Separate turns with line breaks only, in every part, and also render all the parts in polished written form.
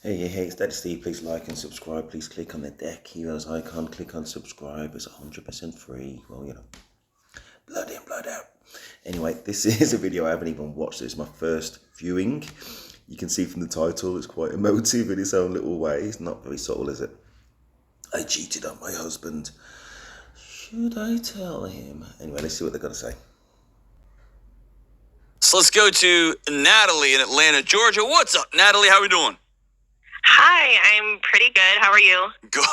Hey, it's Daddy Steve. Please like and subscribe. Please click on the Deck Heroes icon. Click on subscribe. It's 100% free. Well, blood in, blood out. Anyway, this is a video I haven't even watched. It's my first viewing. You can see from the title, it's quite emotive in its own little way. It's not very subtle, is it? I cheated on my husband. Should I tell him? Anyway, let's see what they're going to say.
So let's go to Natalie in Atlanta, Georgia. What's up, Natalie? How are we doing?
Hi, I'm pretty good. How are you?
Good.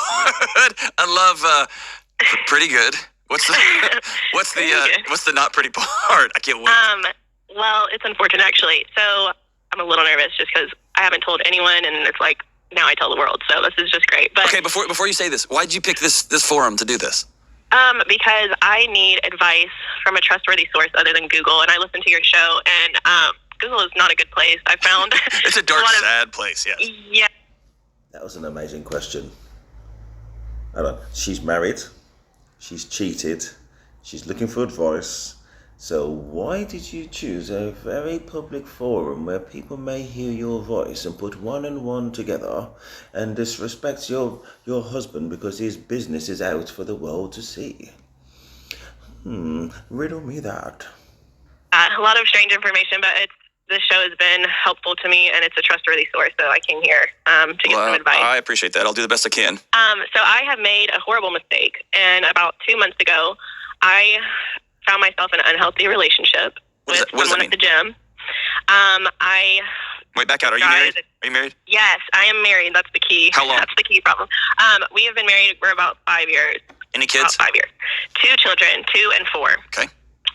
I love pretty good. What's the not pretty part? I can't wait.
Well, it's unfortunate actually. So I'm a little nervous just because I haven't told anyone, and it's like now I tell the world. So this is just great. But
okay, before you say this, why did you pick this forum to do this?
Because I need advice from a trustworthy source other than Google, and I listen to your show, and Google is not a good place. I found
it's a dark, sad place. Yes.
Yeah.
That was an amazing question. Hold on. She's married. She's cheated. She's looking for advice. So why did you choose a very public forum where people may hear your voice and put one and one together and disrespect your husband because his business is out for the world to see? Riddle me that.
A lot of strange information, but this show has been helpful to me, and it's a trustworthy source, so I came here to get some advice.
I appreciate that. I'll do the best I can.
So I have made a horrible mistake, and about 2 months ago, I found myself in an unhealthy relationship with someone at the gym.
Wait, back out. Are you married? Are you married?
Yes, I am married. That's the key.
How long?
That's the key problem. We have been married for about 5 years.
Any kids?
About 5 years. 2 children, 2 and 4.
Okay.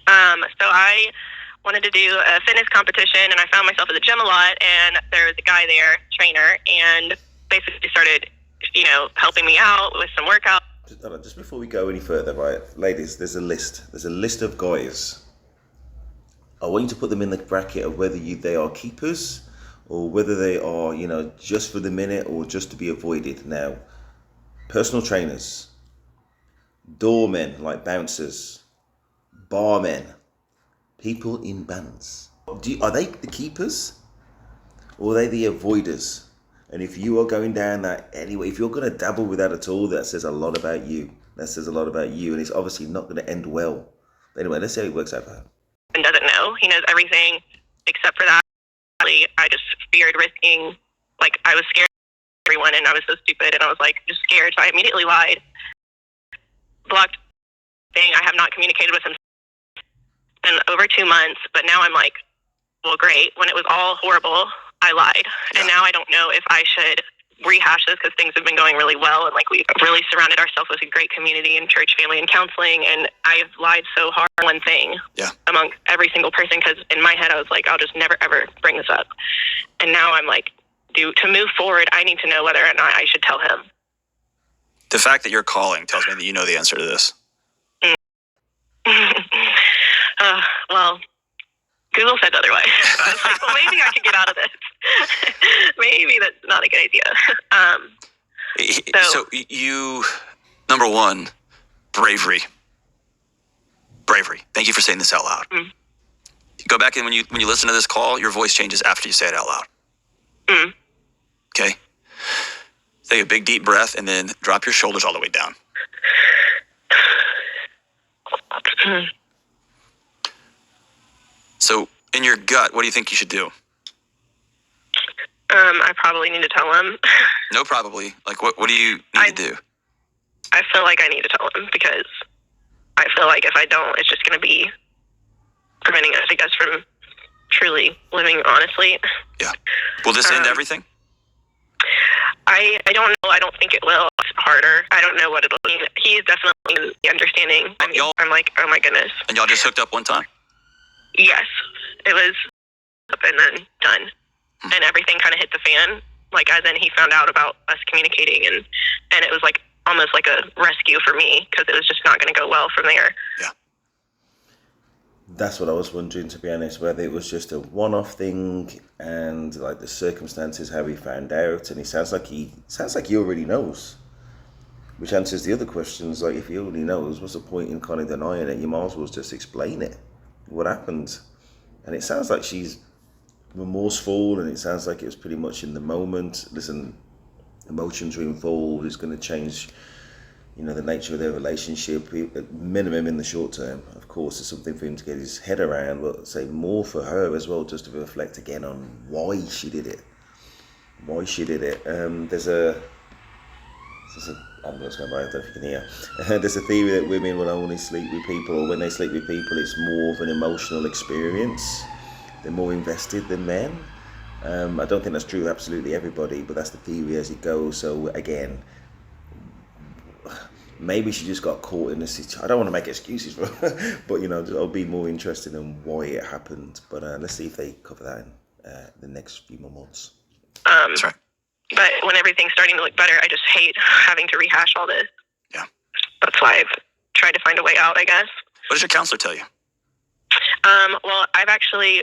So I wanted to do a fitness competition, and I found myself at the gym a lot, and there was a guy there, trainer, and basically started, helping me out with some workouts.
Just before we go any further, right, ladies, there's a list. There's a list of guys. I want you to put them in the bracket of whether they are keepers or whether they are, just for the minute or just to be avoided. Now, personal trainers, doormen like bouncers, barmen, people in bands. Are they the keepers or are they the avoiders? And if you are going down that anyway, if you're going to dabble with that at all, that says a lot about you. That says a lot about you, and it's obviously not going to end well. But anyway, let's see how it works out for her.
And doesn't know. He knows everything except for that. I just feared risking, I was scared of everyone, and I was so stupid, and I was just scared, so I immediately lied. Blocked thing. I have not communicated with him in over 2 months, but now I'm well, great. When it was all horrible, I lied. Yeah. And now I don't know if I should rehash this because things have been going really well, and we've really surrounded ourselves with a great community in church, family, and counseling, and I've lied so hard on one thing among every single person because in my head I was I'll just never ever bring this up. And now I'm to move forward, I need to know whether or not I should tell him.
The fact that you're calling tells me that you know the answer to this.
Well, Google said otherwise. I was well, maybe I could get out of this. Maybe that's not a good idea.
So you, number one, bravery. Bravery. Thank you for saying this out loud. Mm. Go back and when you listen to this call, your voice changes after you say it out loud.
Mm.
Okay? Take a big deep breath and then drop your shoulders all the way down.
Mm.
So, in your gut, what do you think you should do?
I probably need to tell him.
No, probably. What do you need to do?
I feel like I need to tell him because I feel like if I don't, it's just going to be preventing us, I guess, from truly living honestly.
Yeah. Will this end everything?
I don't know. I don't think it will. It's harder. I don't know what it'll be. He's definitely understanding. I'm oh my goodness.
And y'all just hooked up one time?
Yes, it was up and then done, and everything kind of hit the fan. As in he found out about us communicating, and it was almost like a rescue for me because it was just not going to go well from there.
Yeah,
that's what I was wondering, to be honest, whether it was just a one-off thing and the circumstances how he found out. And it sounds like he already knows, which answers the other questions. If he already knows, what's the point in kind of denying it? You might as well just explain it. What happened? And it sounds like she's remorseful, and it sounds like it was pretty much in the moment. Listen, emotions are involved. It's going to change, the nature of their relationship, at minimum in the short term. Of course, it's something for him to get his head around, but say more for her as well, just to reflect again on why she did it. There's a ambulance going by, I don't know if you can hear. There's a theory that women will only sleep with people, or when they sleep with people, it's more of an emotional experience. They're more invested than men. I don't think that's true of absolutely everybody, but that's the theory as it goes. So again, maybe she just got caught in a situation. I don't want to make excuses for her, but I'll be more interested in why it happened. But let's see if they cover that in the next few more months.
That's right.
But when everything's starting to look better, I just hate having to rehash all this.
Yeah.
That's why I've tried to find a way out, I guess.
What does your counselor tell you?
Well,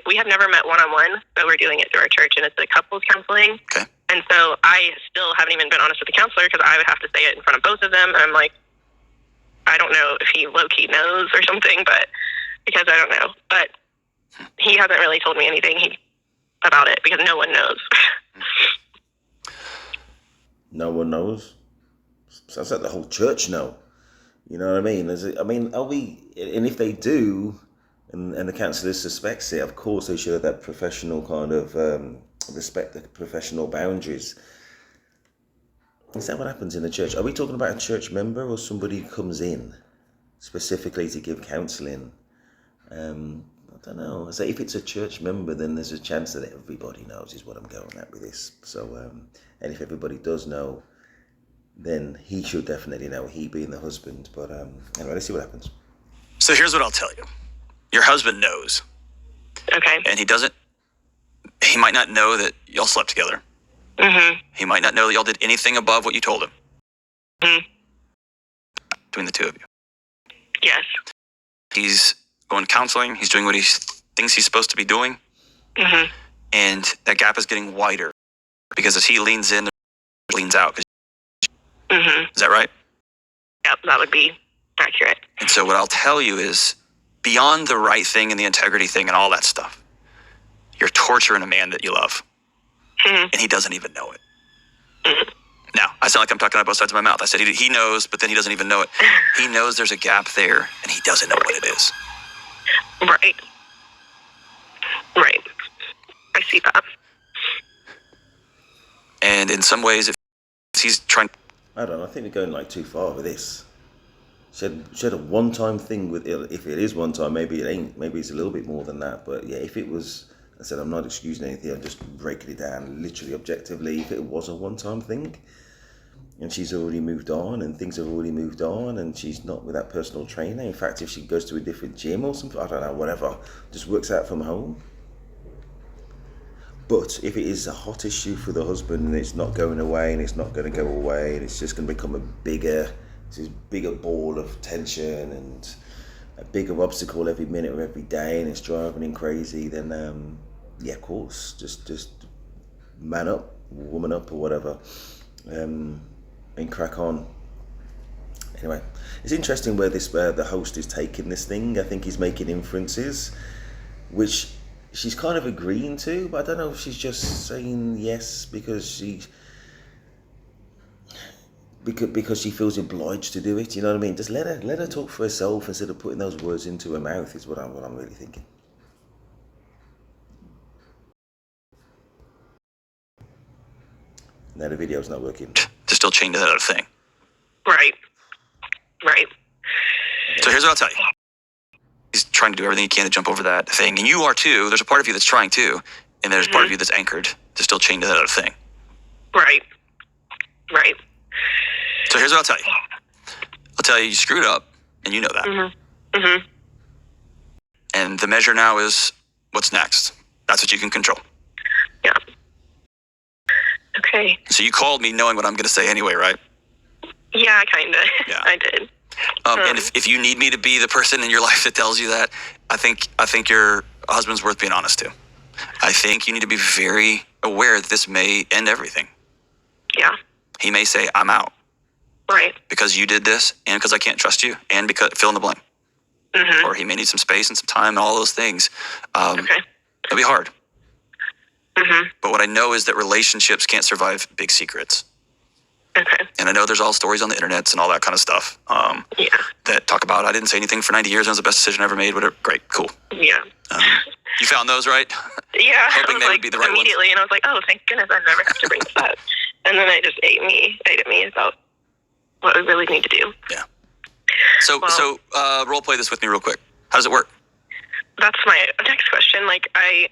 we have never met one-on-one, so we're doing it through our church, and it's a couples counseling.
Okay.
And so I still haven't even been honest with the counselor, because I would have to say it in front of both of them. And I'm like, I don't know if he low-key knows or something, but because I don't know. But he hasn't really told me anything about it, because no one knows.
No one knows? Sounds like the whole church know. You know what I mean? Are we, and if they do, and the counsellor suspects it, of course they should have that professional kind of respect the professional boundaries. Is that what happens in the church? Are we talking about a church member or somebody who comes in specifically to give counselling? I don't know. So if it's a church member, then there's a chance that everybody knows, is what I'm going at with this. So, and if everybody does know, then he should definitely know, he being the husband. But anyway, let's see what happens.
So here's what I'll tell you. Your husband knows.
Okay.
And he might not know that y'all slept together.
Mm-hmm.
He might not know that y'all did anything above what you told him.
Mm-hmm.
Between the two of you.
Yes.
He's going to counseling. He's doing what he thinks he's supposed to be doing.
Mm-hmm.
And that gap is getting wider. Because as he leans in, he leans out.
Mm-hmm.
Is that right?
Yep, that would be accurate.
And so what I'll tell you is, beyond the right thing and the integrity thing and all that stuff, you're torturing a man that you love.
Mm-hmm.
And he doesn't even know it.
Mm-hmm.
Now, I sound like I'm talking out both sides of my mouth. I said he knows, but then he doesn't even know it. He knows there's a gap there, and he doesn't know what it is.
Right. Right. I see that.
And in some ways, if he's trying...
I don't know, I think we're going too far with this. She had a one-time thing with it. If it is one time, maybe it ain't. Maybe it's a little bit more than that. But yeah, if it was, I said, I'm not excusing anything. I'm just breaking it down, literally, objectively. If it was a one-time thing, and she's already moved on, and things have already moved on, and she's not with that personal trainer. In fact, if she goes to a different gym or something, I don't know, whatever, just works out from home. But if it is a hot issue for the husband, and it's not going away, and it's not going to go away, and it's just going to become a bigger ball of tension and a bigger obstacle every minute of every day, and it's driving him crazy, then yeah, of course, just man up, woman up, or whatever, and crack on. Anyway, it's interesting where the host is taking this thing. I think he's making inferences, which she's kind of agreeing to, but I don't know if she's just saying yes because she feels obliged to do it. You know what I mean? Just let her talk for herself instead of putting those words into her mouth. Is what I'm really thinking. Now the video's not working.
To still chain to that other thing.
Right. Right.
So here's what I'll tell you. He's trying to do everything he can to jump over that thing. And you are too. There's a part of you that's trying too. And there's part of you that's anchored to still chain to that other thing.
Right. Right.
So here's what I'll tell you. I'll tell you screwed up, and you know that.
Mm-hmm. Mm-hmm.
And the measure now is what's next. That's what you can control.
Yeah. Okay.
So you called me knowing what I'm going to say anyway, right?
Yeah, kind of.
Yeah.
I did.
And if you need me to be the person in your life that tells you that, I think your husband's worth being honest to. I think you need to be very aware that this may end everything.
Yeah.
He may say, I'm out.
Right.
Because you did this, and because I can't trust you, and because fill in the blank.
Mm-hmm.
Or he may need some space and some time and all those things.
Okay.
It'll be hard. But what I know is that relationships can't survive big secrets.
Okay.
And I know there's all stories on the internet and all that kind of stuff that talk about, I didn't say anything for 90 years. It was the best decision I ever made. Whatever. Great. Cool.
Yeah.
You found those, right?
Yeah.
Hoping
I was
they
like,
would be the right
immediately,
ones.
and I was like, oh, thank goodness I never have to bring this up. And then it just ate at me about what we really need to do.
Yeah. So role play this with me real quick. How does it work?
That's my next question. Like, I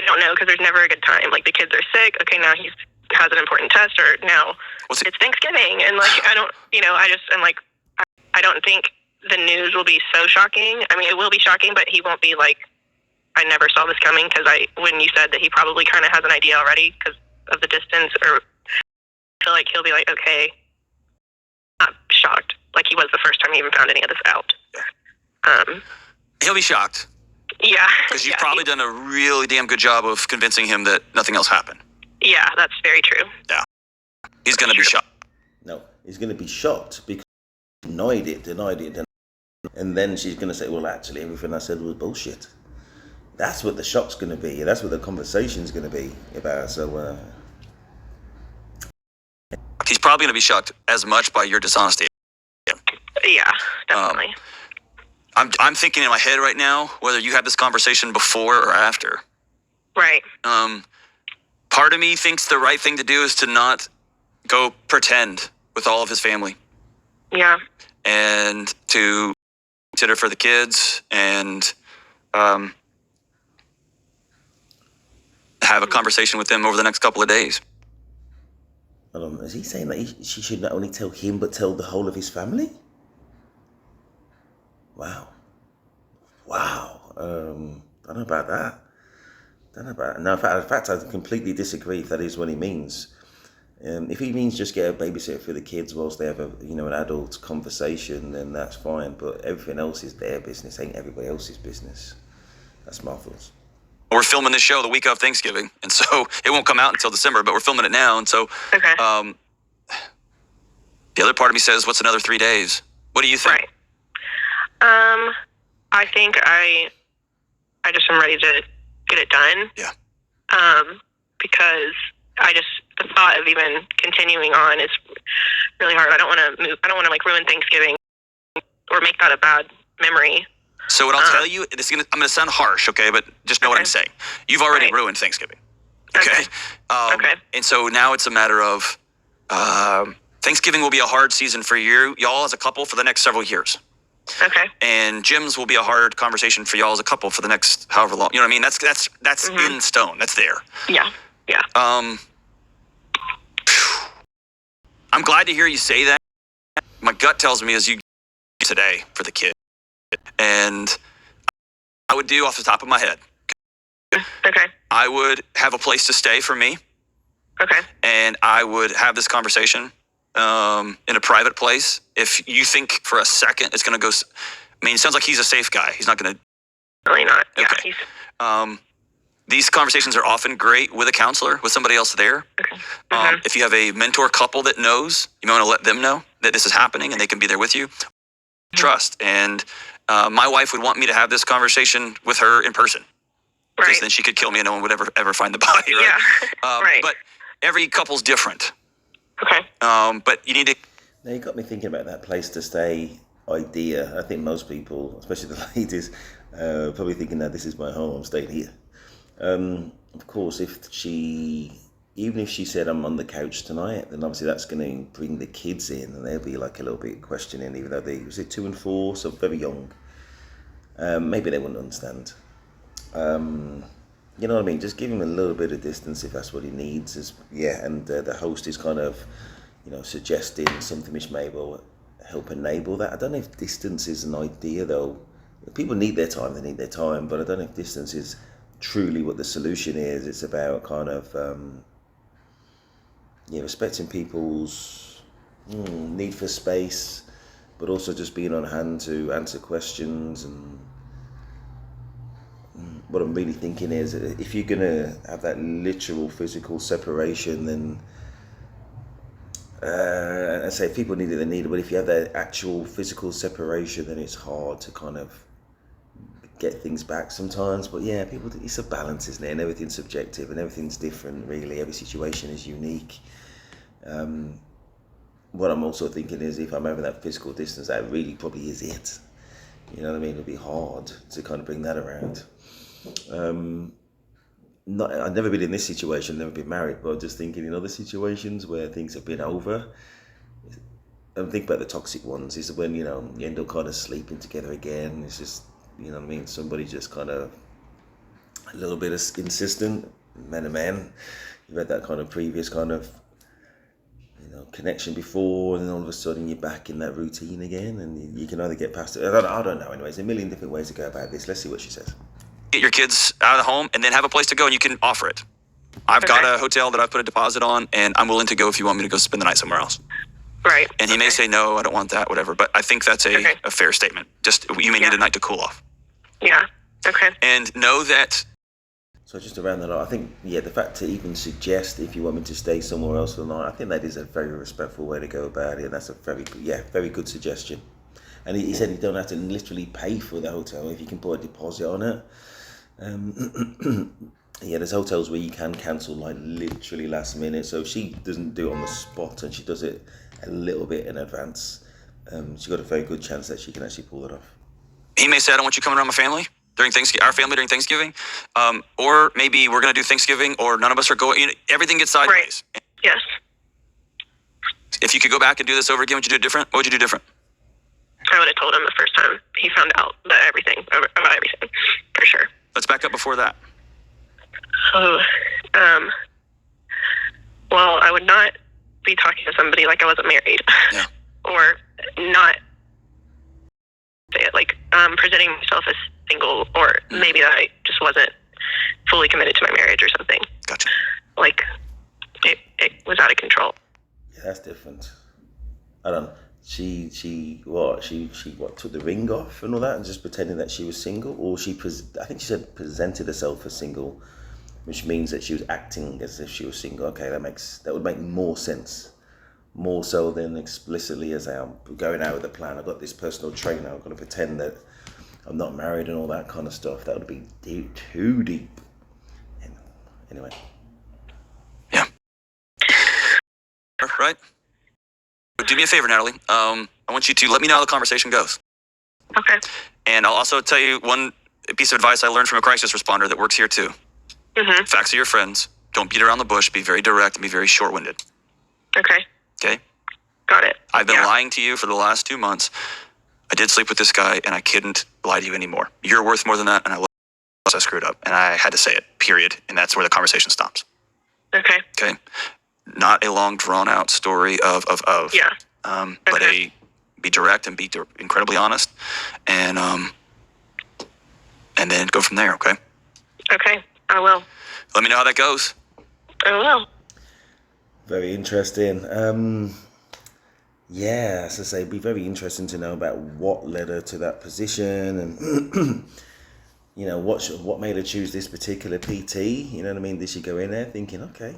don't know, because there's never a good time. Like, the kids are sick. Okay, now he has an important test, or now it's Thanksgiving. And, like, I don't, I'm like, I don't think the news will be so shocking. I mean, it will be shocking, but he won't be like, I never saw this coming, because when you said that he probably kind of has an idea already because of the distance, or I feel like he'll be like, okay, not shocked, like he was the first time he even found any of this out.
Yeah. He'll be shocked.
Yeah.
Because you've probably done a really damn good job of convincing him that nothing else happened.
Yeah, that's very true.
Yeah. He's going to be shocked.
No, he's going to be shocked because he denied it. And then she's going to say, well, actually, everything I said was bullshit. That's what the shock's going to be. That's what the conversation's going to be about. So,
he's probably going to be shocked as much by your dishonesty.
Yeah, definitely.
I'm thinking in my head right now whether you had this conversation before or after.
Right.
Part of me thinks the right thing to do is to not go pretend with all of his family.
Yeah.
And to consider for the kids and have a conversation with them over the next couple of days.
I don't know, is he saying that she should not only tell him but tell the whole of his family? Wow. I don't know about that. No, in fact, I completely disagree if that is what he means. If he means just get a babysitter for the kids whilst they have an adult conversation, then that's fine. But everything else is their business, ain't everybody else's business. That's my thoughts.
We're filming this show the week of Thanksgiving, and so it won't come out until December, but we're filming it now, and so
okay.
The other part of me says, what's another 3 days? What do you think?
Right. I think I just am ready to get it done.
Yeah.
Because the thought of even continuing on is really hard. I don't want to move. I don't want to like ruin Thanksgiving or make that a bad memory.
So what I'll tell you, I'm going to sound harsh, okay, but just know what I'm saying. You've already ruined Thanksgiving. Okay.
Okay.
And so now it's a matter of Thanksgiving will be a hard season for y'all as a couple for the next several years.
Okay.
And Jim's will be a hard conversation for y'all as a couple for the next however long. You know what I mean? That's in stone. That's there.
Yeah. Yeah.
I'm glad to hear you say that. My gut tells me is you today for the kid. And I would do off the top of my head.
Okay.
I would have a place to stay for me.
Okay.
And I would have this conversation in a private place. If you think for a second it's going to go, it sounds like he's a safe guy. He's not going to.
Really not.
Okay.
Yeah.
These conversations are often great with a counselor, with somebody else there.
Okay.
If you have a mentor couple that knows, you want to let them know that this is happening and they can be there with you. Trust. And my wife would want me to have this conversation with her in person.
Right.
Because then she could kill me and no one would ever find the body, right?
Yeah. Right.
But every couple's different.
Okay.
But you need to...
Now you got me thinking about that place to stay idea. I think most people, especially the ladies, probably thinking that this is my home, I'm staying here. Of course, even if she said I'm on the couch tonight, then obviously that's going to bring the kids in and they'll be like a little bit questioning, even though was it 2 and 4, so very young. Maybe they wouldn't understand. You know what I mean? Just give him a little bit of distance if that's what he needs. And the host is kind of, suggesting something which may well help enable that. I don't know if distance is an idea though. If people need their time, they need their time, but I don't know if distance is truly what the solution is. It's about kind of respecting people's need for space, but also just being on hand to answer questions. And what I'm really thinking is, if you're gonna have that literal physical separation, then I say if people need it, they need it. But if you have that actual physical separation, then it's hard to kind of get things back sometimes. But yeah, people, it's a balance, isn't it? And everything's subjective and everything's different, really. Every situation is unique. What I'm also thinking is, if I'm having that physical distance, that really probably is it. You know what I mean? It'll be hard to kind of bring that around. I've never been in this situation, never been married, but I'm just thinking in other situations where things have been over. And think about the toxic ones, is when, you end up kind of sleeping together again. It's just, you know what I mean? Somebody just kind of a little bit insistent, men to men. You've had that kind of previous kind of, connection before, and then all of a sudden you're back in that routine again, and you can either get past it. I don't know. Anyways, a million different ways to go about this. Let's see what she says.
Get your kids out of the home and then have a place to go, and you can offer it. I've got a hotel that I've put a deposit on, and I'm willing to go if you want me to go spend the night somewhere else.
Right.
And he may say, no, I don't want that, whatever. But I think that's a fair statement. Just, you may need a night to cool off.
Yeah. Okay.
And know that.
So just around that, I think, the fact to even suggest if you want me to stay somewhere else for the night, I think that is a very respectful way to go about it. And that's a very good suggestion. And he said you don't have to literally pay for the hotel if you can put a deposit on it. There's hotels where you can cancel like literally last minute. So if she doesn't do it on the spot and she does it a little bit in advance, she's got a very good chance that she can actually pull it off.
He may say, I don't want you coming around my family during Thanksgiving, our family during Thanksgiving. Or maybe we're going to do Thanksgiving, or none of us are going. Everything gets sideways.
Right. Yes.
If you could go back and do this over again, would you do it different? What would you do different?
I would have told him the first time he found out about everything, for sure.
Let's back up before that.
Oh, well, I would not be talking to somebody like I wasn't married.
Yeah.
Or not say it like presenting myself as single, or maybe that I just wasn't fully committed to my marriage or something.
Gotcha.
Like it was out of control.
Yeah, that's different. I don't know. She took the ring off and all that, and just pretending that she was single, or I think she said presented herself as single, which means that she was acting as if she was single. Okay, that would make more sense, more so than explicitly as I'm going out with a plan. I've got this personal trainer. I'm going to pretend that I'm not married and all that kind of stuff. That would be too deep. Anyway.
Yeah. Right. Do me a favor, Natalie. I want you to let me know how the conversation goes.
Okay.
And I'll also tell you one piece of advice I learned from a crisis responder that works here too.
Mm-hmm.
Facts are your friends. Don't beat around the bush. Be very direct and be very short-winded.
Okay.
Okay?
Got it.
I've been lying to you for the last 2 months. I did sleep with this guy, and I couldn't lie to you anymore. You're worth more than that, and I screwed up. And I had to say it, period. And that's where the conversation stops.
Okay.
Okay? Not a long, drawn-out story of.
Yeah.
But be direct and be incredibly honest, and then go from there. Okay.
Okay. I will.
Let me know how that goes.
I will.
Very interesting. As I say, it'd be very interesting to know about what led her to that position, and what made her choose this particular PT. You know what I mean? Did she go in there thinking, okay,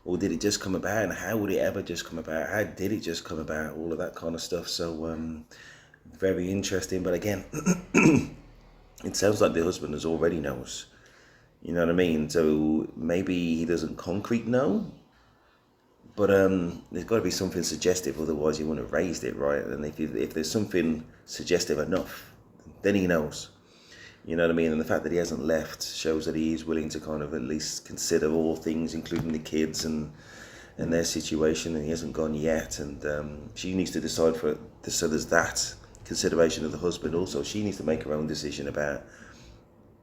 or did it just come about, and how would it ever just come about? How did it just come about? All of that kind of stuff. So very interesting. But again, it sounds like the husband already knows. You know what I mean? So maybe he doesn't concrete know, but there's got to be something suggestive. Otherwise, he wouldn't have raised it, right? And if there's something suggestive enough, then he knows. You know what I mean? And the fact that he hasn't left shows that he is willing to kind of at least consider all things, including the kids and their situation, and he hasn't gone yet. And she needs to decide so there's that consideration of the husband also. She needs to make her own decision about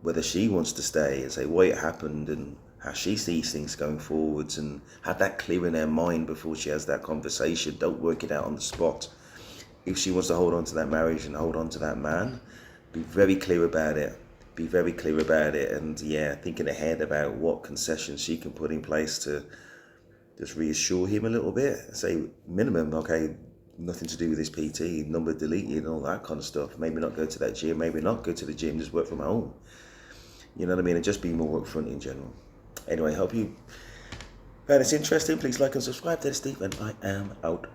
whether she wants to stay and say why it happened and how she sees things going forwards, and have that clear in her mind before she has that conversation. Don't work it out on the spot. If she wants to hold on to that marriage and hold on to that man, be very clear about it. And thinking ahead about what concessions she can put in place to just reassure him a little bit. Say minimum, okay, nothing to do with this PT, number deleted and all that kind of stuff. Maybe not go to that gym, maybe not go to the gym, just work from home. You know what I mean? And just be more upfront in general. Anyway, hope you found this interesting. Please like and subscribe to Steve, and I am out.